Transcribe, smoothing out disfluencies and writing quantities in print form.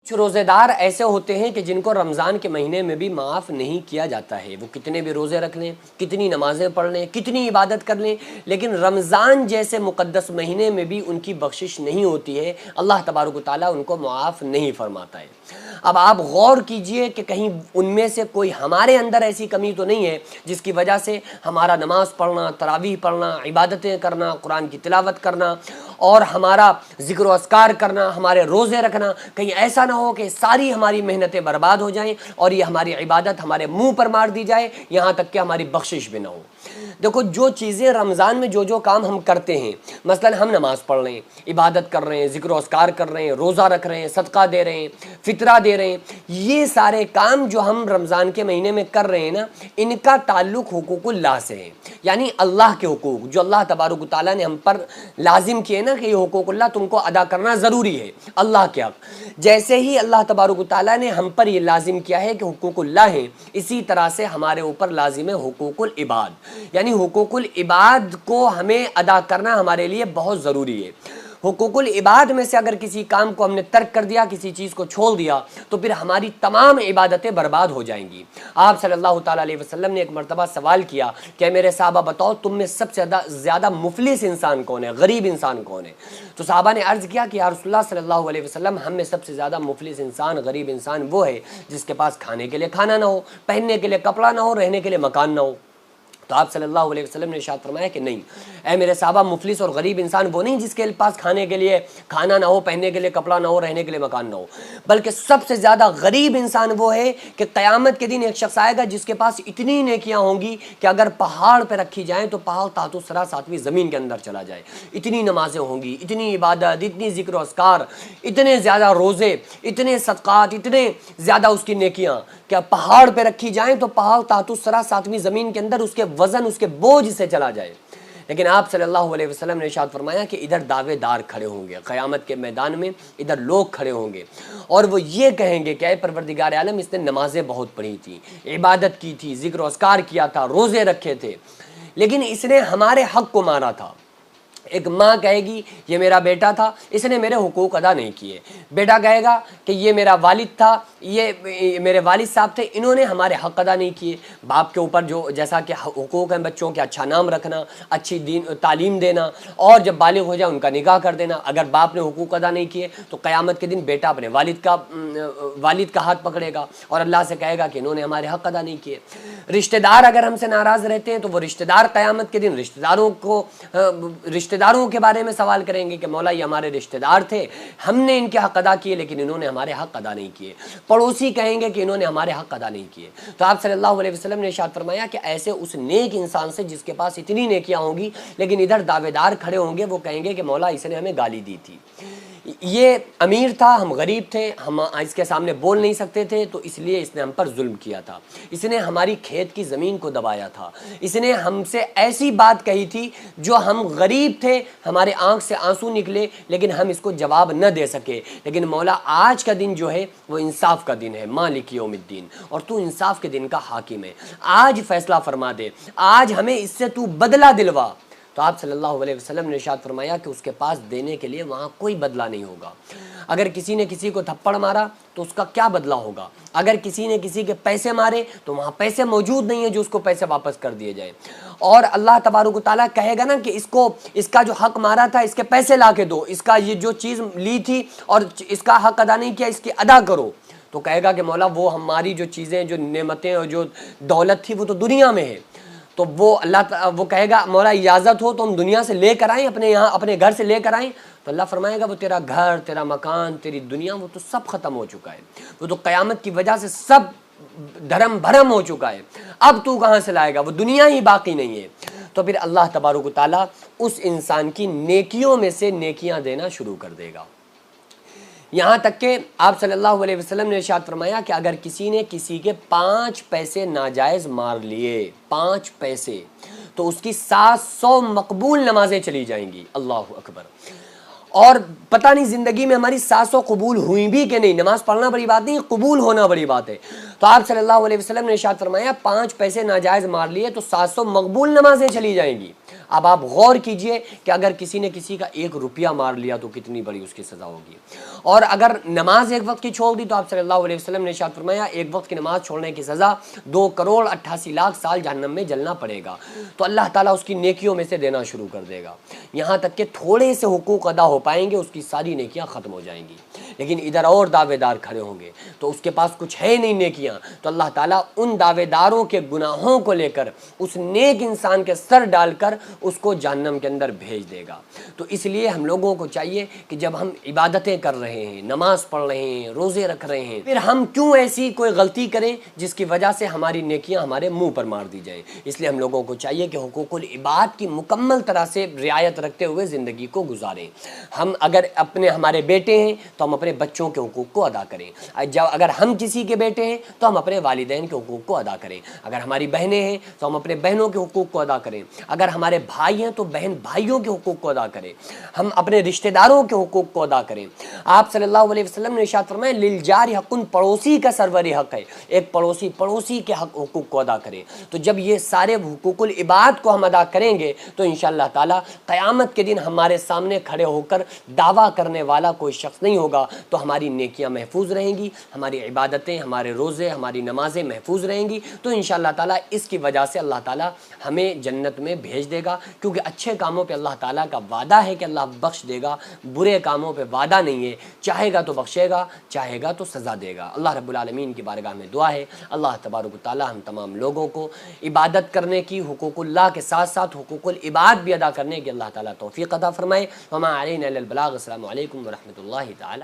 کچھ روزے دار ایسے ہوتے ہیں کہ جن کو رمضان کے مہینے میں بھی معاف نہیں کیا جاتا ہے، وہ کتنے بھی روزے رکھ لیں، کتنی نمازیں پڑھ لیں، کتنی عبادت کر لیں، لیکن رمضان جیسے مقدس مہینے میں بھی ان کی بخشش نہیں ہوتی ہے، اللہ تبارک و تعالیٰ ان کو معاف نہیں فرماتا ہے۔ اب آپ غور کیجئے کہ کہیں ان میں سے کوئی ہمارے اندر ایسی کمی تو نہیں ہے جس کی وجہ سے ہمارا نماز پڑھنا، تراویح پڑھنا، عبادتیں کرنا، قرآن کی تلاوت کرنا اور ہمارا ذکر و اذکار کرنا، ہمارے روزے رکھنا، کہیں ایسا نہ ہو کہ ساری ہماری محنتیں برباد ہو جائیں اور یہ ہماری عبادت ہمارے منہ پر مار دی جائے، یہاں تک کہ ہماری بخشش بھی نہ ہو۔ دیکھو، جو چیزیں رمضان میں جو کام ہم کرتے ہیں، مثلا ہم نماز پڑھ رہے ہیں، عبادت کر رہے ہیں، ذکر و اذکار کر رہے ہیں، روزہ رکھ رہے ہیں، صدقہ دے رہے ہیں، فطرہ دے رہے ہیں، یہ سارے کام جو ہم رمضان کے مہینے میں کر رہے ہیں نا، ان کا تعلق حقوق اللہ سے ہے، یعنی اللہ کے حقوق جو اللہ تبارک و تعالیٰ نے ہم پر لازم کیے نا کہ یہ حقوق اللہ تم کو ادا کرنا ضروری ہے، اللہ کے حق۔ جیسے ہی اللہ تبارک و تعالیٰ نے ہم پر یہ لازم کیا ہے کہ حقوق اللہ ہیں، اسی طرح سے ہمارے اوپر لازم ہے حقوق العباد، یعنی حقوق العباد کو ہمیں ادا کرنا ہمارے لیے بہت ضروری ہے۔ حقوق العباد میں سے اگر کسی کام کو ہم نے ترک کر دیا، کسی چیز کو چھوڑ دیا، تو پھر ہماری تمام عبادتیں برباد ہو جائیں گی۔ آپ صلی اللہ تعالیٰ علیہ وسلم نے ایک مرتبہ سوال کیا کہ میرے صحابہ بتاؤ تم میں سب سے زیادہ مفلس انسان کون ہے، غریب انسان کون ہے؟ تو صحابہ نے عرض کیا کہ یا رسول اللہ صلی اللہ علیہ وسلم، ہم میں سب سے زیادہ مفلس انسان، غریب انسان وہ ہے جس کے پاس کھانے کے لیے کھانا نہ ہو، پہننے کے لیے کپڑا نہ ہو، رہنے کے لیے مکان نہ ہو۔ تو آپ صلی اللہ علیہ وسلم نے ارشاد فرمایا کہ نہیں، اے میرے صحابہ، مفلس اور غریب انسان وہ نہیں جس کے پاس کھانے کے لیے کھانا نہ ہو، پہننے کے لیے کپڑا نہ ہو، رہنے کے لیے مکان نہ ہو، بلکہ سب سے زیادہ غریب انسان وہ ہے کہ قیامت کے دن ایک شخص آئے گا جس کے پاس اتنی نیکیاں ہوں گی کہ اگر پہاڑ پہ رکھی جائیں تو پہاڑ تحت الثری ساتویں زمین کے اندر چلا جائے، اتنی نمازیں ہوں گی، اتنی عبادت، اتنی ذکر و اذکار، اتنے زیادہ روزے، اتنے صدقات، اتنے زیادہ اس کی نیکیاں کہ پہاڑ پہ رکھی جائیں تو پہاڑ تحت الثری ساتویں زمین کے اندر اس کے وزن، اس کے بوجھ سے چلا جائے۔ لیکن آپ صلی اللہ علیہ وسلم نے ارشاد فرمایا کہ ادھر دعوے دار کھڑے ہوں گے قیامت کے میدان میں، ادھر لوگ کھڑے ہوں گے اور وہ یہ کہیں گے کہ اے پروردگار عالم، اس نے نمازیں بہت پڑھی تھی، عبادت کی تھی، ذکر و اذکار کیا تھا، روزے رکھے تھے، لیکن اس نے ہمارے حق کو مارا تھا۔ ایک ماں کہے گی یہ میرا بیٹا تھا، اس نے میرے حقوق ادا نہیں کیے۔ بیٹا کہے گا کہ یہ میرا والد تھا، یہ میرے والد صاحب تھے، انہوں نے ہمارے حق ادا نہیں کیے۔ باپ کے اوپر جو جیسا کہ حقوق ہیں، بچوں کے اچھا نام رکھنا، اچھی تعلیم دینا اور جب بالغ ہو جائے ان کا نکاح کر دینا، اگر باپ نے حقوق ادا نہیں کیے تو قیامت کے دن بیٹا اپنے والد کا ہاتھ پکڑے گا اور اللہ سے کہے گا کہ انہوں نے ہمارے حق ادا نہیں کیے۔ رشتہ دار اگر ہم سے ناراض رہتے ہیں تو وہ رشتہ دار قیامت کے دن رشتہ داروں کے بارے میں سوال کریں گے کہ مولا یہ ہمارے رشتہ دار تھے، ہم نے ان کے حق ادا کیے لیکن انہوں نے ہمارے حق ادا نہیں کیے۔ پڑوسی کہیں گے کہ انہوں نے ہمارے حق ادا نہیں کیے۔ تو آپ صلی اللہ علیہ وسلم نے ارشاد فرمایا کہ ایسے اس نیک انسان سے جس کے پاس اتنی نیکیاں ہوں گی لیکن ادھر دعوے دار کھڑے ہوں گے، وہ کہیں گے کہ مولا اس نے ہمیں گالی دی تھی، یہ امیر تھا، ہم غریب تھے، ہم اس کے سامنے بول نہیں سکتے تھے تو اس لیے اس نے ہم پر ظلم کیا تھا، اس نے ہماری کھیت کی زمین کو دبایا تھا، اس نے ہم سے ایسی بات کہی تھی جو ہم غریب تھے، ہمارے آنکھ سے آنسو نکلے لیکن ہم اس کو جواب نہ دے سکے۔ لیکن مولا آج کا دن جو ہے وہ انصاف کا دن ہے، مالک یوم الدین، اور تو انصاف کے دن کا حاکم ہے، آج فیصلہ فرما دے، آج ہمیں اس سے تو بدلہ دلوا۔ تو آپ صلی اللہ علیہ وسلم نے ارشاد فرمایا کہ اس کے پاس دینے کے لیے وہاں کوئی بدلہ نہیں ہوگا۔ اگر کسی نے کسی کو تھپڑ مارا تو اس کا کیا بدلہ ہوگا؟ اگر کسی نے کسی کے پیسے مارے تو وہاں پیسے موجود نہیں ہیں جو اس کو پیسے واپس کر دیے جائیں، اور اللہ تبارک و تعالیٰ کہے گا نا کہ اس کا جو حق مارا تھا اس کے پیسے لا کے دو، اس کا یہ جو چیز لی تھی اور اس کا حق ادا نہیں کیا اس کی ادا کرو، تو کہے گا کہ مولا وہ ہماری جو چیزیں، جو نعمتیں اور جو دولت تھی وہ تو دنیا میں ہے، تو وہ کہے گا مولا اجازت ہو تو ہم دنیا سے لے کر آئیں، اپنے گھر سے لے کر آئیں، تو اللہ فرمائے گا وہ تیرا گھر، تیرا مکان، تیری دنیا وہ تو سب ختم ہو چکا ہے، وہ تو قیامت کی وجہ سے سب دھرم بھرم ہو چکا ہے، اب تو کہاں سے لائے گا، وہ دنیا ہی باقی نہیں ہے۔ تو پھر اللہ تبارک و تعالیٰ اس انسان کی نیکیوں میں سے نیکیاں دینا شروع کر دے گا، یہاں تک کہ آپ صلی اللہ علیہ وسلم نے ارشاد فرمایا کہ اگر کسی نے کسی کے 5 پیسے ناجائز مار لیے، 5 پیسے، تو اس کی 700 مقبول نمازیں چلی جائیں گی، اللہ اکبر۔ اور پتہ نہیں زندگی میں ہماری 700 قبول ہوئی بھی کہ نہیں، نماز پڑھنا بڑی بات نہیں، قبول ہونا بڑی بات ہے۔ تو آپ صلی اللہ علیہ وسلم نے ارشاد فرمایا 5 پیسے ناجائز مار لیے تو 700 مقبول نمازیں چلی جائیں گی۔ اب آپ غور کیجئے کہ اگر کسی نے کسی کا 1 روپیہ مار لیا تو کتنی بڑی اس کی سزا ہوگی، اور اگر نماز ایک وقت کی چھوڑ دی تو آپ صلی اللہ علیہ وسلم نے ارشاد فرمایا ایک وقت کی نماز چھوڑنے کی سزا 2,88,00,000 سال جہنم میں جلنا پڑے گا۔ تو اللہ تعالیٰ اس کی نیکیوں میں سے دینا شروع کر دے گا، یہاں تک کہ تھوڑے سے حقوق ادا ہو پائیں گے، اس کی ساری نیکیاں ختم ہو جائیں گی۔ لیکن ادھر اور دعوے دار کھڑے ہوں گے تو اس کے پاس کچھ ہے نہیں نیکیاں، تو اللہ تعالیٰ ان دعوے داروں کے گناہوں کو لے کر اس نیک انسان کے سر ڈال کر اس کو جہنم کے اندر بھیج دے گا۔ تو اس لیے ہم لوگوں کو چاہیے کہ جب ہم عبادتیں کر رہے ہیں، نماز پڑھ رہے ہیں، روزے رکھ رہے ہیں، پھر ہم کیوں ایسی کوئی غلطی کریں جس کی وجہ سے ہماری نیکیاں ہمارے منہ پر مار دی جائیں۔ اس لیے ہم لوگوں کو چاہیے کہ حقوق العباد کی مکمل طرح سے رعایت رکھتے ہوئے زندگی کو گزاریں۔ ہم اگر ہمارے بیٹے ہیں تو ہم اپنے بچوں کے حقوق کو ادا کریں، اگر ہم کسی کے بیٹے ہیں تو ہم اپنے والدین کے حقوق کو ادا کریں، اگر ہماری بہنیں ہیں تو ہم اپنے بہنوں کے حقوق کو ادا کریں، اگر ہمارے بھائی ہیں تو بہن بھائیوں کے حقوق کو ادا کریں، ہم اپنے رشتہ داروں کے حقوق کو ادا کریں۔ آپ صلی اللہ علیہ وسلم نے ارشاد فرمایا للجار حق، پڑوسی کا سرور حق ہے، ایک پڑوسی کے حقوق کو ادا کرے۔ تو جب یہ سارے حقوق العباد کو ہم ادا کریں گے تو انشاءاللہ تعالی قیامت کے دن ہمارے سامنے کھڑے ہو کر دعویٰ کرنے والا کوئی شخص نہیں ہوگا، تو ہماری نیکیاں محفوظ رہیں گی، ہماری عبادتیں، ہمارے روزے، ہماری نمازیں محفوظ رہیں گی، تو انشاءاللہ تعالی اس کی وجہ سے اللہ تعالی ہمیں جنت میں بھیج دے گا، کیونکہ اچھے کاموں پہ اللہ تعالیٰ کا وعدہ ہے کہ اللہ بخش دے گا، برے کاموں پہ وعدہ نہیں ہے، چاہے گا تو بخشے گا، چاہے گا تو سزا دے گا۔ اللہ رب العالمین کی بارگاہ میں دعا ہے اللہ تبارک و تعالی ہم تمام لوگوں کو عبادت کرنے کی، حقوق اللہ کے ساتھ ساتھ حقوق العباد بھی ادا کرنے کی اللہ تعالیٰ توفیق عطا فرمائے۔ وما علینا الا البلاغ۔ السلام علیکم ورحمۃ اللہ تعالی۔